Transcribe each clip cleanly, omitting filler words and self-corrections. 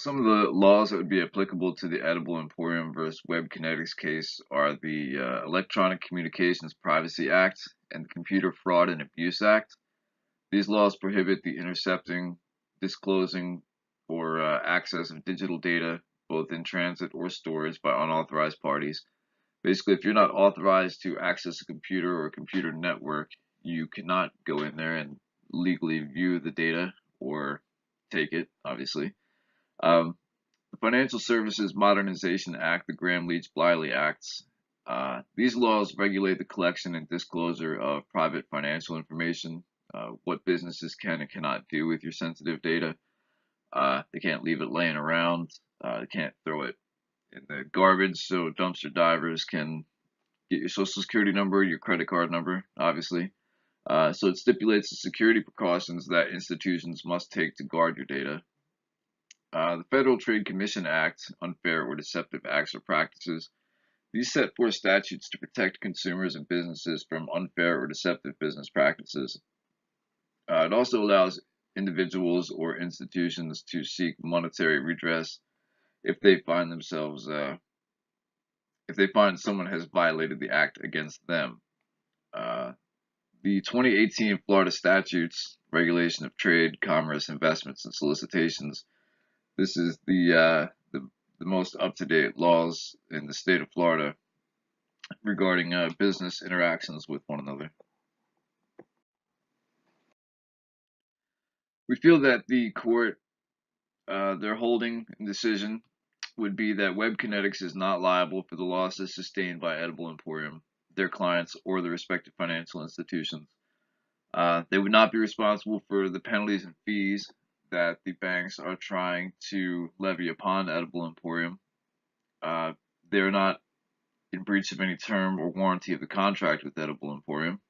Some of the laws that would be applicable to the Edible Emporium versus Web Kinetics case are the Electronic Communications Privacy Act and the Computer Fraud and Abuse Act. These laws prohibit the intercepting, disclosing, or access of digital data, both in transit or storage, by unauthorized parties. Basically, if you're not authorized to access a computer or a computer network, you cannot go in there and legally view the data or take it, obviously. Um, the Financial Services Modernization Act, the Gramm-Leach-Bliley Acts, these laws regulate the collection and disclosure of private financial information, what businesses can and cannot do with your sensitive data. They can't leave it laying around. They can't throw it in the garbage so dumpster divers can get your social security number, your credit card number, obviously. So it stipulates the security precautions that institutions must take to guard your data. The Federal Trade Commission Act, unfair or deceptive acts or practices. These set forth statutes to protect consumers and businesses from unfair or deceptive business practices. It also allows individuals or institutions to seek monetary redress if they find themselves, if they find someone has violated the act against them. Uh, the 2018 Florida Statutes, Regulation of Trade, Commerce, Investments, and Solicitations. This is the most up-to-date laws in the state of Florida regarding business interactions with one another. We feel that the court, their holding and decision would be that Web Kinetics is not liable for the losses sustained by Edible Emporium, their clients, or the respective financial institutions. They would not be responsible for the penalties and fees that the banks are trying to levy upon Edible Emporium. They are not in breach of any term or warranty of the contract with Edible Emporium.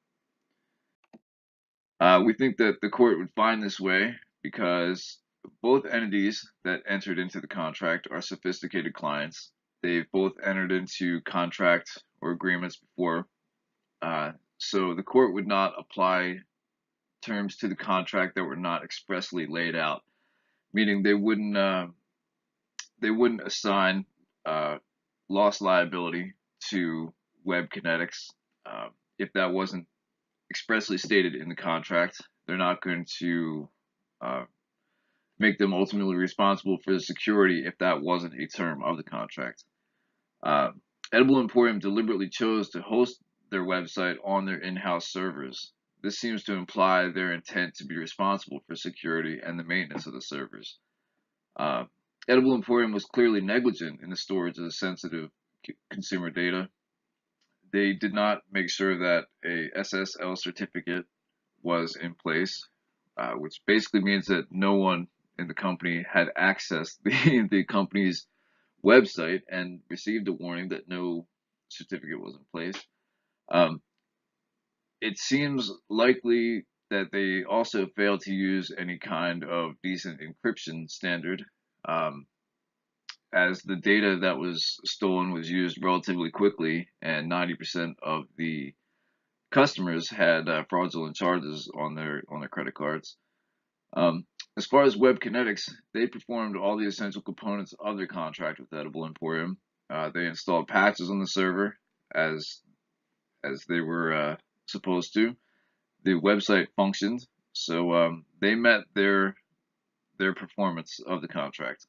We think that the court would find this way because both entities that entered into the contract are sophisticated clients. They've both entered into contract or agreements before. So the court would not apply terms to the contract that were not expressly laid out, meaning they wouldn't assign loss liability to Web Kinetics if that wasn't expressly stated in the contract. They're not going to make them ultimately responsible for the security if that wasn't a term of the contract. Uh, Edible Emporium deliberately chose to host their website on their in-house servers. This seems to imply their intent to be responsible for security and the maintenance of the servers. Uh, Edible Emporium was clearly negligent in the storage of the sensitive consumer data. They did not make sure that a SSL certificate was in place, which basically means that no one in the company had accessed the company's website and received a warning that no certificate was in place. Um, it seems likely that they also failed to use any kind of decent encryption standard, um, as the data that was stolen was used relatively quickly, and 90% of the customers had fraudulent charges on their credit cards. Um, as far as Web Kinetics, they performed all the essential components of their contract with Edible Emporium. They installed patches on the server as they were supposed to. The website functioned, so they met their performance of the contract.